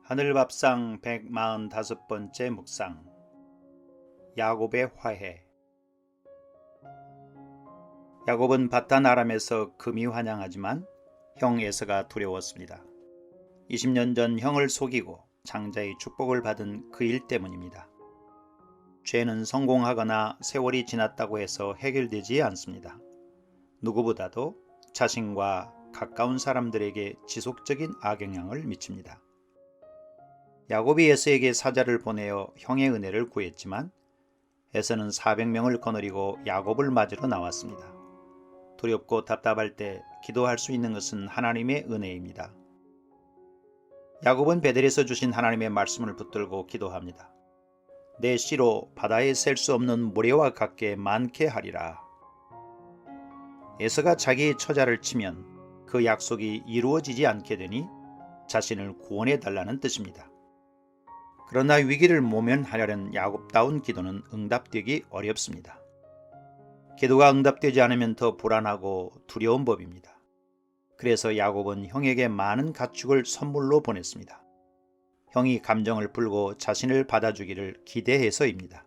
하늘밥상 145번째 묵상. 야곱의 화해. 야곱은 바단 아람에서 금이 환영하지만 형 에서가 두려웠습니다. 20년 전 형을 속이고 장자의 축복을 받은 그 일 때문입니다. 죄는 성공하거나 세월이 지났다고 해서 해결되지 않습니다. 누구보다도 자신과 가까운 사람들에게 지속적인 악영향을 미칩니다. 야곱이 에서에게 사자를 보내어 형의 은혜를 구했지만 에서는 400명을 거느리고 야곱을 맞으러 나왔습니다. 두렵고 답답할 때 기도할 수 있는 것은 하나님의 은혜입니다. 야곱은 베델에서 주신 하나님의 말씀을 붙들고 기도합니다. 내 씨로 바다에 셀 수 없는 모래와 같게 많게 하리라. 에서가 자기의 처자를 치면 그 약속이 이루어지지 않게 되니 자신을 구원해 달라는 뜻입니다. 그러나 위기를 모면하려는 야곱다운 기도는 응답되기 어렵습니다. 기도가 응답되지 않으면 더 불안하고 두려운 법입니다. 그래서 야곱은 형에게 많은 가축을 선물로 보냈습니다. 형이 감정을 풀고 자신을 받아주기를 기대해서입니다.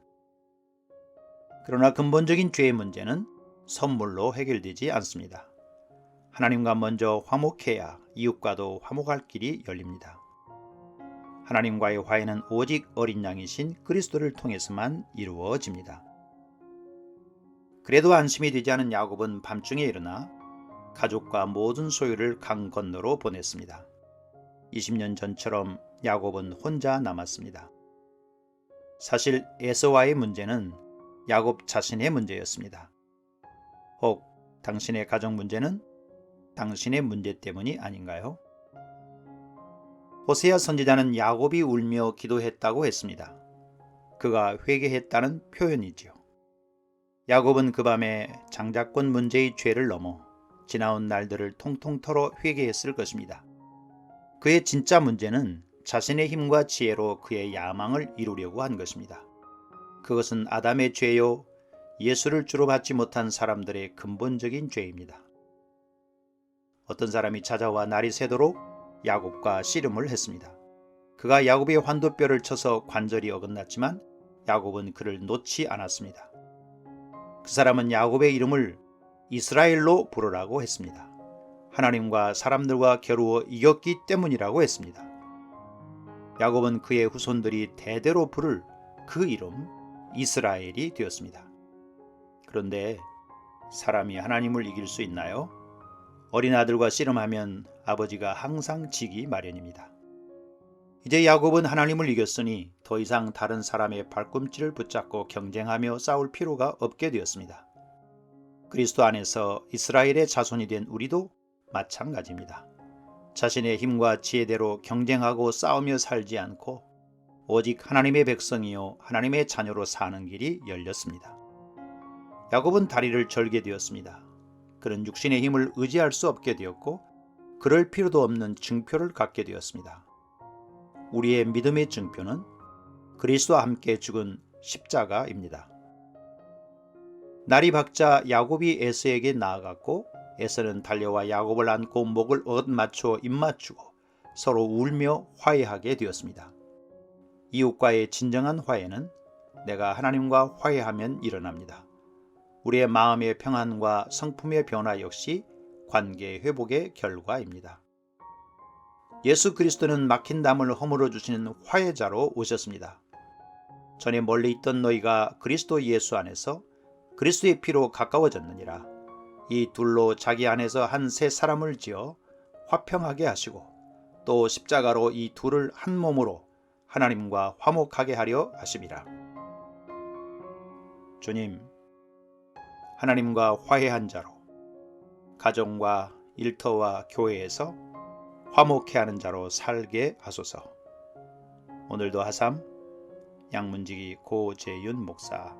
그러나 근본적인 죄의 문제는 선물로 해결되지 않습니다. 하나님과 먼저 화목해야 이웃과도 화목할 길이 열립니다. 하나님과의 화해는 오직 어린 양이신 그리스도를 통해서만 이루어집니다. 그래도 안심이 되지 않은 야곱은 밤중에 일어나 가족과 모든 소유를 강 건너로 보냈습니다. 20년 전처럼 야곱은 혼자 남았습니다. 사실 에서와의 문제는 야곱 자신의 문제였습니다. 혹 당신의 가정 문제는 당신의 문제 때문이 아닌가요? 호세아 선지자는 야곱이 울며 기도했다고 했습니다. 그가 회개했다는 표현이지요. 야곱은 그 밤에 장자권 문제의 죄를 넘어 지나온 날들을 통통 털어 회개했을 것입니다. 그의 진짜 문제는 자신의 힘과 지혜로 그의 야망을 이루려고 한 것입니다. 그것은 아담의 죄요, 예수를 주로 받지 못한 사람들의 근본적인 죄입니다. 어떤 사람이 찾아와 날이 새도록 야곱과 씨름을 했습니다. 그가 야곱의 환도뼈를 쳐서 관절이 어긋났지만 야곱은 그를 놓지 않았습니다. 그 사람은 야곱의 이름을 이스라엘로 부르라고 했습니다. 하나님과 사람들과 겨루어 이겼기 때문이라고 했습니다. 야곱은 그의 후손들이 대대로 부를 그 이름 이스라엘이 되었습니다. 그런데 사람이 하나님을 이길 수 있나요? 어린 아들과 씨름하면 아버지가 항상 지기 마련입니다. 이제 야곱은 하나님을 이겼으니 더 이상 다른 사람의 발꿈치를 붙잡고 경쟁하며 싸울 필요가 없게 되었습니다. 그리스도 안에서 이스라엘의 자손이 된 우리도 마찬가지입니다. 자신의 힘과 지혜대로 경쟁하고 싸우며 살지 않고 오직 하나님의 백성이요 하나님의 자녀로 사는 길이 열렸습니다. 야곱은 다리를 절게 되었습니다. 그는 육신의 힘을 의지할 수 없게 되었고 그럴 필요도 없는 증표를 갖게 되었습니다. 우리의 믿음의 증표는 그리스도와 함께 죽은 십자가입니다. 날이 밝자 야곱이 에서에게 나아갔고 에서는 달려와 야곱을 안고 목을 엇맞춰 입맞추고 서로 울며 화해하게 되었습니다. 이웃과의 진정한 화해는 내가 하나님과 화해하면 일어납니다. 우리의 마음의 평안과 성품의 변화 역시 관계 회복의 결과입니다. 예수 그리스도는 막힌 담을 허물어 주시는 화해자로 오셨습니다. 전에 멀리 있던 너희가 그리스도 예수 안에서 그리스도의 피로 가까워졌느니라. 이 둘로 자기 안에서 한 새 사람을 지어 화평하게 하시고 또 십자가로 이 둘을 한 몸으로 하나님과 화목하게 하려 하심이라. 주님, 하나님과 화해한 자로 가정과 일터와 교회에서 화목해 하는 자로 살게 하소서. 오늘도 하삼 양문지기 고재윤 목사.